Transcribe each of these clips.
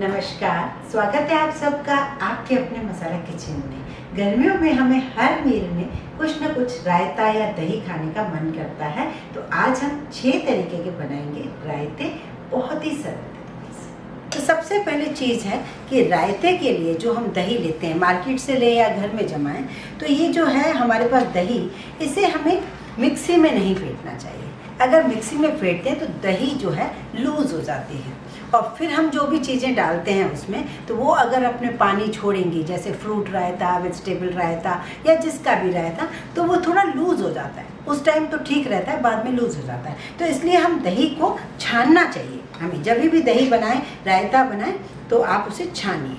नमस्कार, स्वागत है आप सबका आपके अपने मसाला किचन में। गर्मियों में हमें हर मील में कुछ न कुछ रायता या दही खाने का मन करता है, तो आज हम 6 तरीके के बनाएंगे रायते, बहुत ही सरल तरीके से। तो सबसे पहले चीज़ है कि रायते के लिए जो हम दही लेते हैं, मार्केट से ले या घर में जमाएं, तो ये जो है हमारे पास दही, इसे हमें मिक्सी में नहीं फेंटना चाहिए। अगर मिक्सी में फेंटते हैं तो दही जो है लूज़ हो जाती है, और फिर हम जो भी चीज़ें डालते हैं उसमें, तो वो अगर अपने पानी छोड़ेंगी, जैसे फ्रूट रायता, वेजिटेबल रायता या जिसका भी रायता, तो वो थोड़ा लूज़ हो जाता है। उस टाइम तो ठीक रहता है, बाद में लूज़ हो जाता है। तो इसलिए हम दही को छानना चाहिए। हमें जब भी दही बनाएं, रायता बनाएं, तो आप उसे छानिए।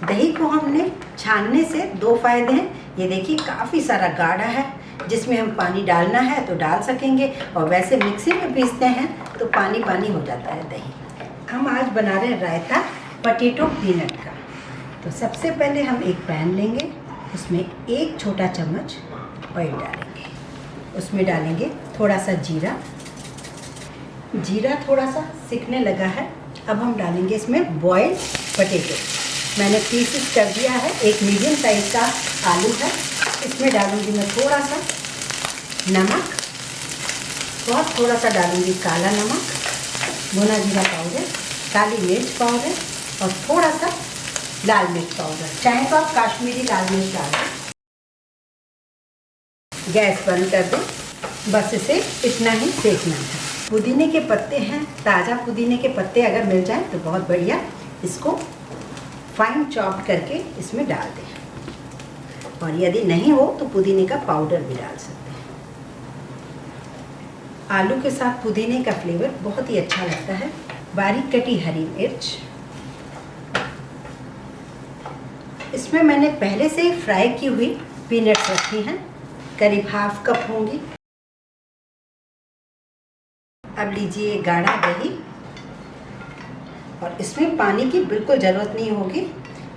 दही को हमने छानने से 2 फायदे हैं। ये देखिए काफ़ी सारा गाढ़ा है, जिसमें हम पानी डालना है तो डाल सकेंगे, और वैसे मिक्सी में पीसते हैं तो पानी पानी हो जाता है दही। हम आज बना रहे हैं रायता पोटैटो पीनट का। तो सबसे पहले हम एक पैन लेंगे, उसमें 1 छोटा चम्मच ऑयल डालेंगे। उसमें डालेंगे थोड़ा सा जीरा। जीरा थोड़ा सा सिकने लगा है, अब हम डालेंगे इसमें बॉइल्ड पोटैटो। मैंने पीसेस कर दिया है। एक मीडियम साइज का आलू है। इसमें डालूंगी मैं थोड़ा सा नमक, बहुत थोड़ा सा डालूंगी काला नमक, भुना जीरा पाउडर, काली मिर्च पाउडर और थोड़ा सा लाल मिर्च पाउडर। चाहे तो आप काश्मीरी लाल मिर्च डाल दें। गैस बंद कर दें। बस इसे इतना ही सेकना है। पुदीने के पत्ते हैं, ताज़ा पुदीने के पत्ते अगर मिल जाए तो बहुत बढ़िया। इसको फाइन चॉप करके इसमें डाल दें, और यदि नहीं हो तो पुदीने का पाउडर भी डाल सकते हैं। आलू के साथ पुदीने का फ्लेवर बहुत ही अच्छा लगता है। बारीक कटी हरी मिर्च। इसमें मैंने पहले से ही फ्राई की हुई पीनट्स रखी हैं, करीब ½ कप होंगी। अब लीजिए गाढ़ा दही, और इसमें पानी की बिल्कुल ज़रूरत नहीं होगी,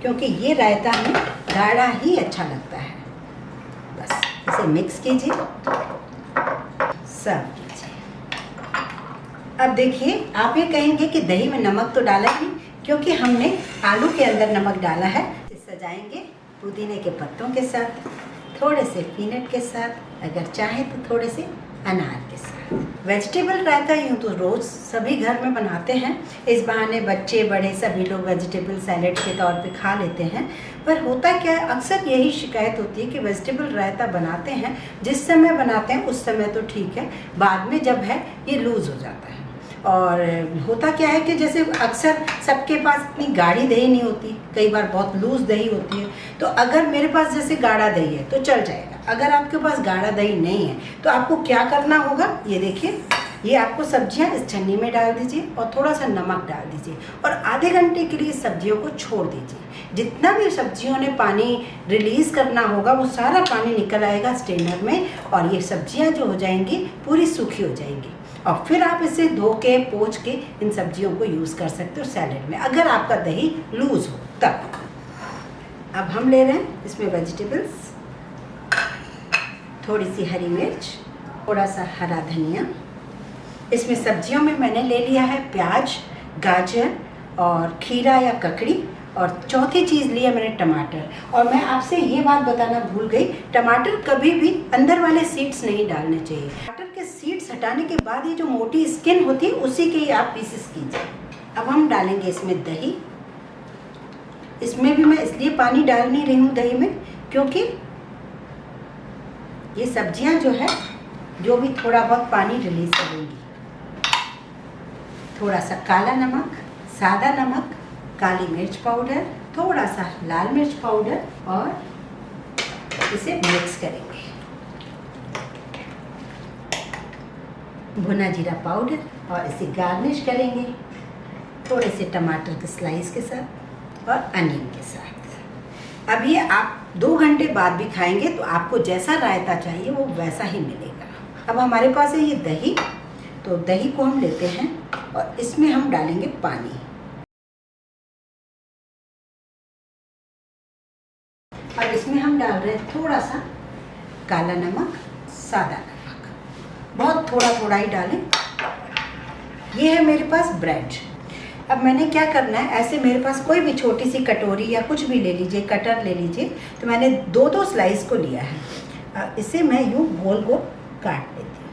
क्योंकि ये रायता हमें गाढ़ा ही अच्छा लगता है। बस इसे मिक्स कीजिए, सर्व कीजिए। अब देखिए, आप ये कहेंगे कि दही में नमक तो डाला ही, क्योंकि हमने आलू के अंदर नमक डाला है। इसे सजाएंगे पुदीने के पत्तों के साथ, थोड़े से पीनट के साथ, अगर चाहे तो थोड़े से अनार के साथ। वेजिटेबल रायता यूँ तो रोज़ सभी घर में बनाते हैं। इस बहाने बच्चे बड़े सभी लोग वेजिटेबल सैलेड के तौर पे खा लेते हैं। पर होता क्या है, अक्सर यही शिकायत होती है कि वेजिटेबल रायता बनाते हैं, जिस समय बनाते हैं उस समय तो ठीक है, बाद में जब है ये लूज़ हो जाता है। और होता क्या है कि जैसे अक्सर सबके पास इतनी गाढ़ी दही नहीं होती, कई बार बहुत लूज़ दही होती है। तो अगर मेरे पास जैसे गाढ़ा दही है तो चल जाएगा। अगर आपके पास गाढ़ा दही नहीं है तो आपको क्या करना होगा, ये देखिए, ये आपको सब्जियां इस छन्नी में डाल दीजिए और थोड़ा सा नमक डाल दीजिए, और आधे घंटे के लिए सब्जियों को छोड़ दीजिए। जितना भी सब्जियों ने पानी रिलीज़ करना होगा वो सारा पानी निकल आएगा स्ट्रेनर में, और ये सब्जियाँ जो हो जाएंगी पूरी सूखी हो जाएंगी। और फिर आप इसे धो के पोंछ के इन सब्जियों को यूज़ कर सकते हो सैलेड में, अगर आपका दही लूज़ हो तब। अब हम ले रहे हैं इसमें वेजिटेबल्स, थोड़ी सी हरी मिर्च, थोड़ा सा हरा धनिया। इसमें सब्जियों में मैंने ले लिया है प्याज, गाजर और खीरा या ककड़ी, और चौथी चीज़ लिया मैंने टमाटर। और मैं आपसे ये बात बताना भूल गई, टमाटर कभी भी अंदर वाले सीड्स नहीं डालने चाहिए। टमाटर के सीड्स हटाने के बाद ये जो मोटी स्किन होती है उसी के ही आप पीसेस कीजिए। अब हम डालेंगे इसमें दही। इसमें भी मैं इसलिए पानी डाल नहीं रही हूँ दही में, क्योंकि ये सब्जियां जो है जो भी थोड़ा बहुत पानी रिलीज करेंगी। थोड़ा सा काला नमक, सादा नमक, काली मिर्च पाउडर, थोड़ा सा लाल मिर्च पाउडर, और इसे मिक्स करेंगे। भुना जीरा पाउडर, और इसे गार्निश करेंगे थोड़े से टमाटर के स्लाइस के साथ और अनियन के साथ। अब ये आप 2 घंटे बाद भी खाएंगे तो आपको जैसा रायता चाहिए वो वैसा ही मिलेगा। अब हमारे पास है ये दही, तो दही को हम लेते हैं और इसमें हम डालेंगे पानी। अब इसमें हम डाल रहे हैं थोड़ा सा काला नमक, सादा नमक, बहुत थोड़ा थोड़ा ही डालें। ये है मेरे पास ब्रेड, अब मैंने क्या करना है, ऐसे मेरे पास कोई भी छोटी सी कटोरी या कुछ भी ले लीजिए, कटर ले लीजिए, तो मैंने 2-2 स्लाइस को लिया है। अब इसे मैं यूँ गोल गोल काट लेती हूँ।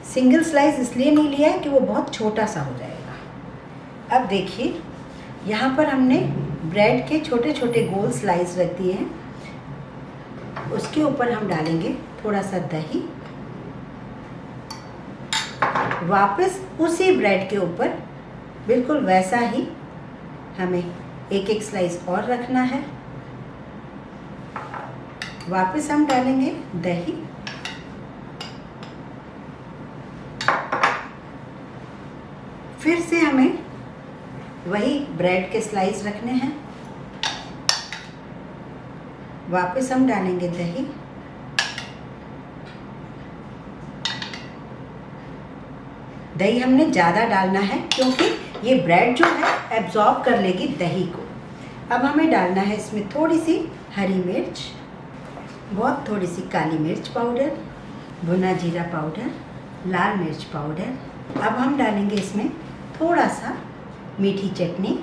सिंगल स्लाइस इसलिए नहीं लिया है कि वो बहुत छोटा सा हो जाएगा। अब देखिए यहाँ पर हमने ब्रेड के छोटे छोटे गोल स्लाइस रख दिए हैं। उसके ऊपर हम डालेंगे थोड़ा सा दही, वापस उसी ब्रेड के ऊपर बिल्कुल वैसा ही हमें एक एक स्लाइस और रखना है। वापस हम डालेंगे दही, फिर से हमें वही ब्रेड के स्लाइस रखने हैं। वापस हम डालेंगे दही, दही हमने ज़्यादा डालना है क्योंकि ये ब्रेड जो है एब्जॉर्ब कर लेगी दही को। अब हमें डालना है इसमें थोड़ी सी हरी मिर्च, बहुत थोड़ी सी काली मिर्च पाउडर, भुना जीरा पाउडर, लाल मिर्च पाउडर। अब हम डालेंगे इसमें थोड़ा सा मीठी चटनी।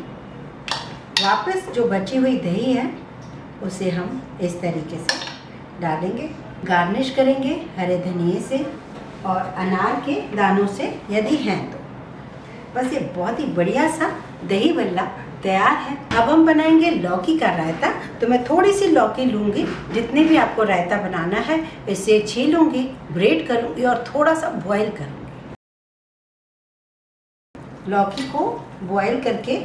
वापस जो बची हुई दही है उसे हम इस तरीके से डालेंगे। गार्निश करेंगे हरे धनिए से और अनार के दानों से यदि हैं तो। बस ये बहुत ही बढ़िया सा दही बल्ला तैयार है। अब हम बनाएंगे लौकी का रायता। तो मैं थोड़ी सी लौकी लूँगी, जितने भी आपको रायता बनाना है इसे छीलूँगी, ग्रेट करूँगी और थोड़ा सा बॉईल करूँगी। लौकी को बॉईल करके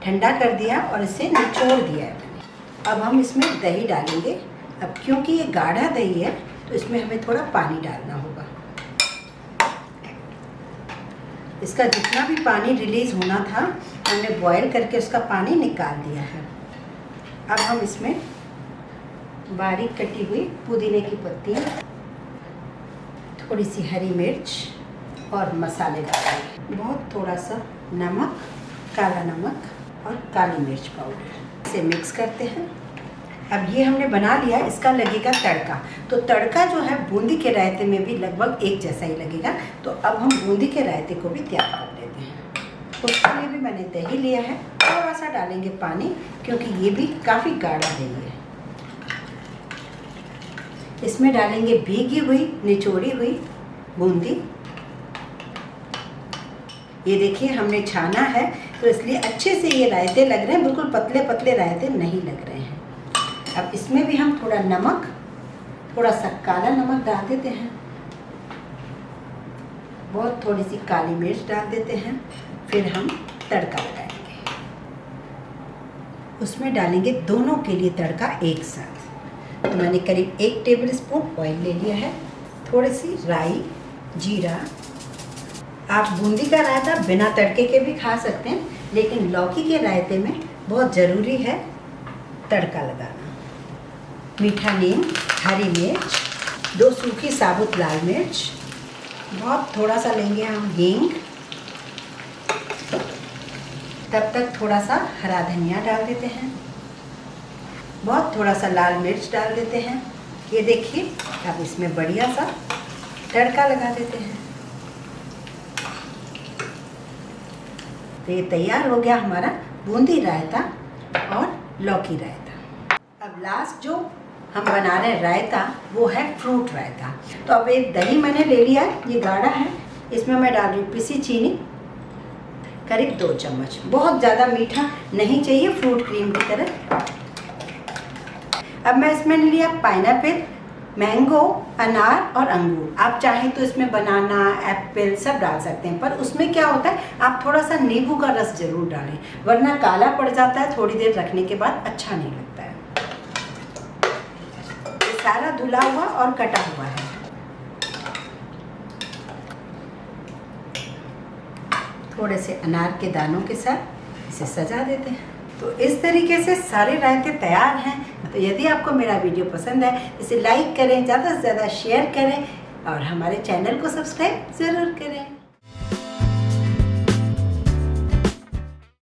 ठंडा कर दिया और इसे निचोड़ दिया है मैंने। अब हम इसमें दही डालेंगे। अब क्योंकि ये गाढ़ा दही है तो इसमें हमें थोड़ा पानी डालना होगा। इसका जितना भी पानी रिलीज़ होना था हमने बॉईल करके उसका पानी निकाल दिया है। अब हम इसमें बारीक कटी हुई पुदीने की पत्तियाँ, थोड़ी सी हरी मिर्च और मसाले डालेंगे। बहुत थोड़ा सा नमक, काला नमक और काली मिर्च पाउडर। इसे मिक्स करते हैं। अब ये हमने बना लिया, इसका लगेगा तड़का। तो तड़का जो है बूंदी के रायते में भी लगभग एक जैसा ही लगेगा। तो अब हम बूंदी के रायते को भी तैयार कर लेते हैं। उसके लिए भी मैंने दही लिया है, थोड़ा सा डालेंगे पानी क्योंकि ये भी काफ़ी गाढ़ा दही है। इसमें डालेंगे भीगी हुई निचोड़ी हुई बूंदी। ये देखिए हमने छाना है तो इसलिए अच्छे से ये रायते लग रहे हैं, बिल्कुल पतले पतले रायते नहीं लग रहे हैं। अब इसमें भी हम थोड़ा नमक, थोड़ा सा काला नमक डाल देते हैं, बहुत थोड़ी सी काली मिर्च डाल देते हैं। फिर हम तड़का लगाएंगे। उसमें डालेंगे दोनों के लिए तड़का एक साथ। तो मैंने करीब 1 टेबल स्पून ऑयल ले लिया है, थोड़ी सी राई, जीरा। आप बूंदी का रायता बिना तड़के के भी खा सकते हैं, लेकिन लौकी के रायते में बहुत ज़रूरी है तड़का लगाना। मीठा नीम, हरी मिर्च, 2 सूखी साबुत लाल मिर्च, बहुत थोड़ा सा लेंगे हम हींग। तब तक थोड़ा सा हरा धनिया डाल देते हैं, बहुत थोड़ा सा लाल मिर्च डाल देते हैं। ये देखिए अब इसमें बढ़िया सा तड़का लगा देते हैं। तो ये तैयार हो गया हमारा बूंदी रायता और लौकी रायता। अब लास्ट जो हम बना रहे हैं रायता वो है फ्रूट रायता। तो अब एक दही मैंने ले लिया है, ये गाढ़ा है। इसमें मैं डाल रही हूँ पिसी चीनी, करीब 2 चम्मच। बहुत ज़्यादा मीठा नहीं चाहिए, फ्रूट क्रीम की तरह। अब मैं इसमें लिया पाइनएप्पल, मैंगो, अनार और अंगूर। आप चाहें तो इसमें बनाना, एप्पल सब डाल सकते हैं, पर उसमें क्या होता है आप थोड़ा सा नींबू का रस जरूर डालें, वरना काला पड़ जाता है थोड़ी देर रखने के बाद, अच्छा नहीं लगता है। ये सारा धुला हुआ और कटा हुआ है। थोड़े से अनार के दानों के साथ इसे सजा देते हैं। तो इस तरीके से सारे रायते तैयार हैं। तो यदि आपको मेरा वीडियो पसंद है इसे लाइक करें, ज़्यादा से ज़्यादा शेयर करें और हमारे चैनल को सब्सक्राइब ज़रूर करें।